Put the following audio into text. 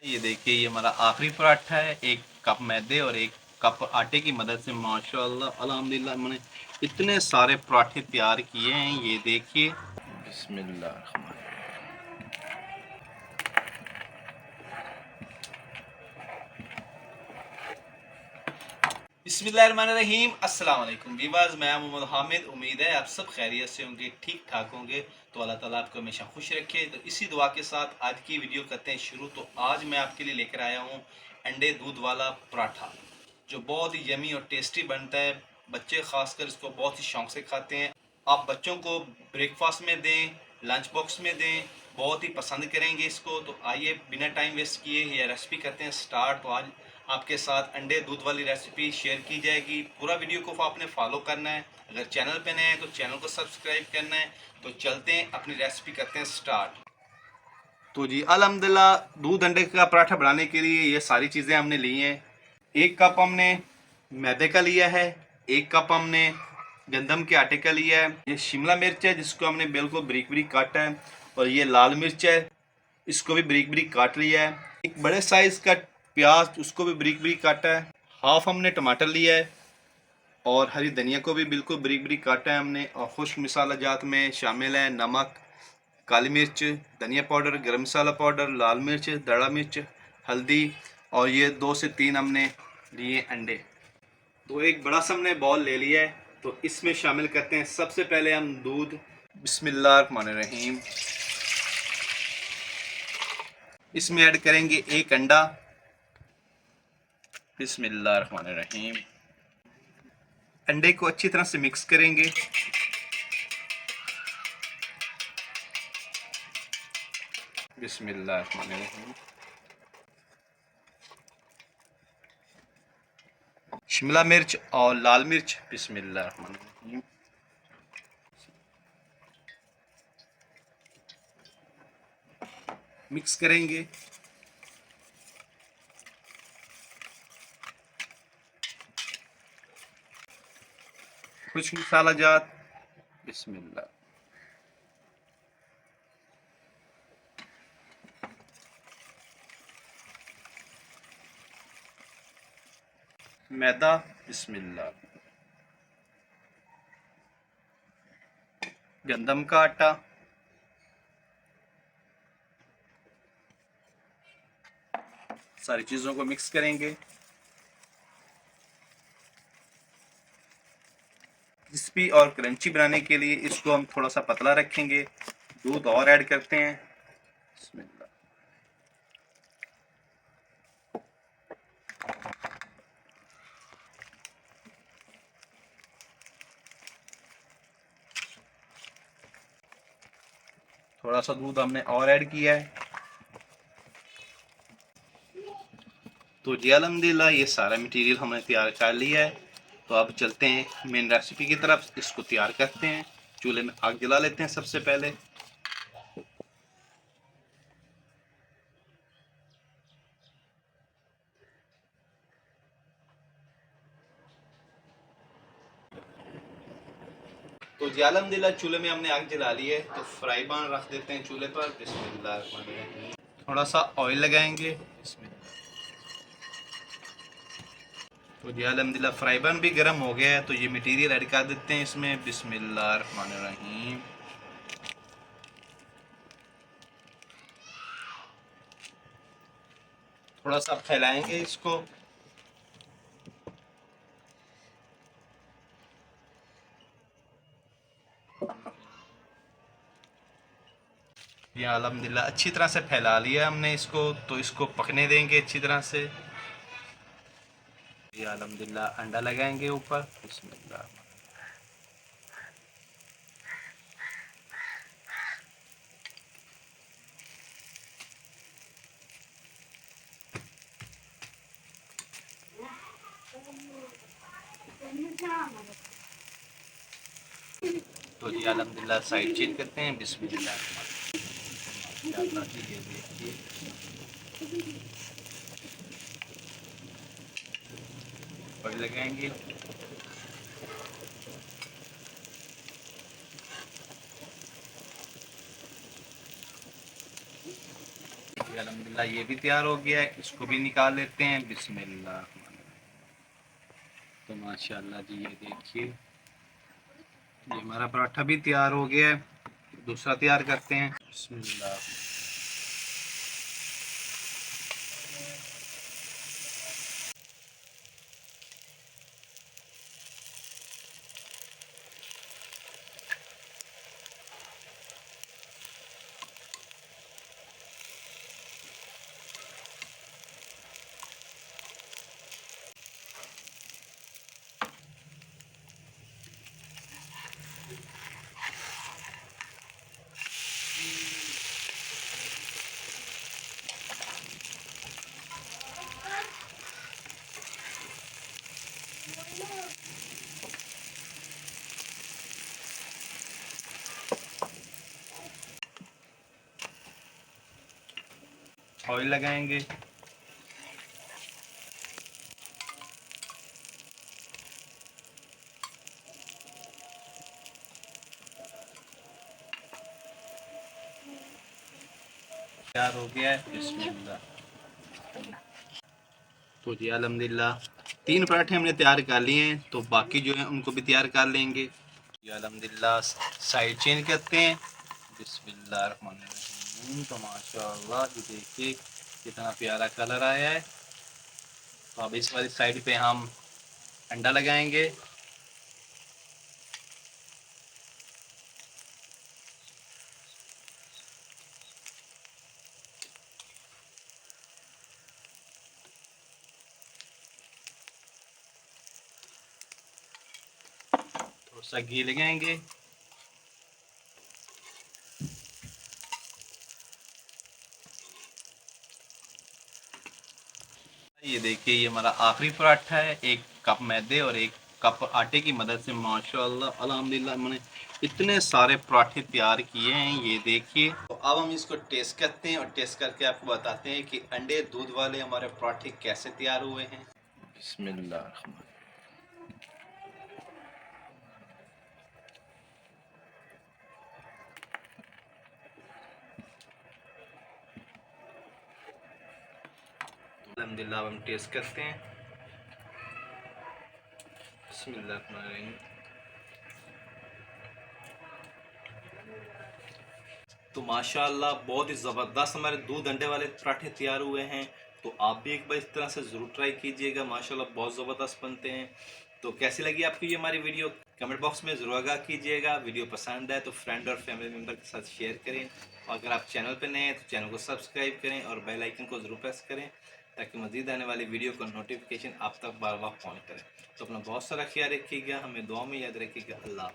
ये देखिए, ये हमारा आखिरी पराठा है। एक कप मैदे और एक कप आटे की मदद से माशाल्लाह अल्हम्दुलिल्लाह मैंने इतने सारे पराठे तैयार किए हैं। ये देखिए, बिस्मिल्लाह। बिस्मिल्लाहिर्रहमानिर्रहीम। अस्सलाम वालेकुम वीवर्स, मैं मोहम्मद हामिद। उम्मीद है आप सब खैरियत से होंगे, ठीक ठाक होंगे। तो अल्लाह ताला आपको हमेशा खुश रखे। तो इसी दुआ के साथ आज की वीडियो करते हैं शुरू। तो आज मैं आपके लिए लेकर आया हूँ अंडे दूध वाला पराठा, जो बहुत ही यमी और टेस्टी बनता है। बच्चे खासकर इसको बहुत ही शौक से खाते हैं। आप बच्चों को ब्रेकफास्ट में दें, लंच बॉक्स में दें, बहुत ही पसंद करेंगे इसको। तो आइए बिना टाइम वेस्ट किए ये रेसिपी करते हैं स्टार्ट। तो आज आपके साथ अंडे दूध वाली रेसिपी शेयर की जाएगी। पूरा वीडियो को आपने फॉलो करना है। अगर चैनल पे नए हैं तो चैनल को सब्सक्राइब करना है। तो चलते हैं अपनी रेसिपी करते हैं स्टार्ट। तो जी अल्हम्दुलिल्लाह, दूध अंडे का पराठा बनाने के लिए ये सारी चीज़ें हमने ली हैं। एक कप हमने मैदे का लिया है, एक कप हमने गंदम के आटे का लिया है। ये शिमला मिर्च है जिसको हमने बिल्कुल बारीक बारीक काटा है, और ये लाल मिर्च है, इसको भी बारीक बारीक काट लिया है। एक बड़े साइज का प्याज, उसको भी बारीक बारीक काटा है। हाफ हमने टमाटर लिया है, और हरी धनिया को भी बिल्कुल बारीक बारीक काटा है हमने। और खुश्क मसाला जात में शामिल है नमक, काली मिर्च, धनिया पाउडर, गरम मसाला पाउडर, लाल मिर्च, दड़ा मिर्च, हल्दी, और ये 2 से 3 हमने लिए अंडे। तो एक बड़ा सा हमने बॉल ले लिया है। तो इसमें शामिल करते हैं सबसे पहले हम दूध। बिस्मिल्लाहिर्रहमानिर्रहीम। इसमें ऐड करेंगे एक अंडा। बिस्मिल्लाहिर्रहमानिर्रहीम। अंडे को अच्छी तरह से मिक्स करेंगे। बिस्मिल्लाहिर्रहमानिर्रहीम। शिमला मिर्च और लाल मिर्च। बिस्मिल्लाहिर्रहमानिर्रहीम। मिक्स करेंगे। खुश्क मसाला जात। बिस्मिल्लाह। मैदा। बिस्मिल्लाह। गंदम का आटा। सारी चीज़ों को मिक्स करेंगे। क्रिस्पी और क्रंची बनाने के लिए इसको हम थोड़ा सा पतला रखेंगे। दूध और ऐड करते हैं। बिस्मिल्लाह। थोड़ा सा दूध हमने और ऐड किया है। तो जी अल्हम्दुलिल्लाह, ये सारा मटेरियल हमने तैयार कर लिया है। तो अब चलते हैं मेन रेसिपी की तरफ। इसको तैयार करते हैं। चूल्हे में आग जला लेते हैं सबसे पहले। तो जी अल्हम्दुलिल्लाह, चूल्हे में हमने आग जला ली है। तो फ्राई पैन रख देते हैं चूल्हे पर। बिस्मिल्लाह। थोड़ा सा ऑयल लगाएंगे। बिस्मिल्लाह। तो जी अल्हम्दुलिल्लाह, फ्राई पैन भी गर्म हो गया है। तो ये मटेरियल ऐड कर देते हैं इसमें। बिस्मिल्लाहिर्रहमानिर्रहीम। थोड़ा सा फैलाएंगे इसको। ये अल्हम्दुलिल्लाह अच्छी तरह से फैला लिया हमने इसको। तो इसको पकने देंगे अच्छी तरह से। ये अल्हम्दुलिल्लाह अंडा लगाएंगे ऊपर। बिस्मिल्लाह। तो जी अल्हम्दुलिल्लाह साइड चेंज करते हैं। बिस्मिल्लाह। माशाअल्लाह से ये देखिए, और लगाएंगे। अल्हम्दुलिल्लाह ये भी तैयार हो गया है, इसको भी निकाल लेते हैं। बिस्मिल्लाह। तो माशाल्लाह जी ये देखिए, ये हमारा पराठा भी तैयार हो गया है। दूसरा तैयार करते हैं। बिस्मिल्लाह। ऑयल लगाएंगे। तैयार हो गया है। बिस्मिल्लाह। तो जी अल्हम्दुलिल्लाह 3 पराठे हमने तैयार कर लिए हैं, तो बाकी जो है उनको भी तैयार कर लेंगे। जी अल्हम्दुलिल्लाह साइड चेंज करते हैं। बिस्मिल्लाहिर्रहमानिर्रहीम। तो माशाअल्लाह ये देखिए कितना प्यारा कलर आया है। तो अब इस वाली साइड पे हम अंडा लगाएंगे। थोड़ा सा घी लगाएंगे। ये देखिए ये हमारा आखिरी पराठा है। 1 कप मैदे और 1 कप आटे की मदद से माशाल्लाह अल्हम्दुलिल्लाह मैंने इतने सारे पराठे तैयार किए हैं। ये देखिए, तो अब हम इसको टेस्ट करते हैं और टेस्ट करके आपको बताते हैं कि अंडे दूध वाले हमारे पराठे कैसे तैयार हुए हैं। बिस्मिल्लाह। अल्हम्दुलिल्लाह हम टेस्ट करते हैं। बिस्मिल्लाह। तो माशाल्लाह बहुत ही ज़बरदस्त हमारे दूध अंडे वाले पराठे तैयार हुए हैं। तो आप भी एक बार इस तरह से ज़रूर ट्राई कीजिएगा, माशाल्लाह बहुत ज़बरदस्त बनते हैं। तो कैसी लगी आपको ये हमारी वीडियो, कमेंट बॉक्स में ज़रूर आगाह कीजिएगा। वीडियो पसंद आए तो फ्रेंड और फैमिली मेम्बर के साथ शेयर करें, और अगर आप चैनल पर नए हैं तो चैनल को सब्सक्राइब करें और बेल आइकन को ज़रूर प्रेस करें, ताकि मज़ीद आने वाली वीडियो का नोटिफिकेशन आप तक बार बार पहुँच करें। तो अपना बहुत सारा ख्याल रखिएगा, हमें दुआ में याद रखिएगा। अल्लाह।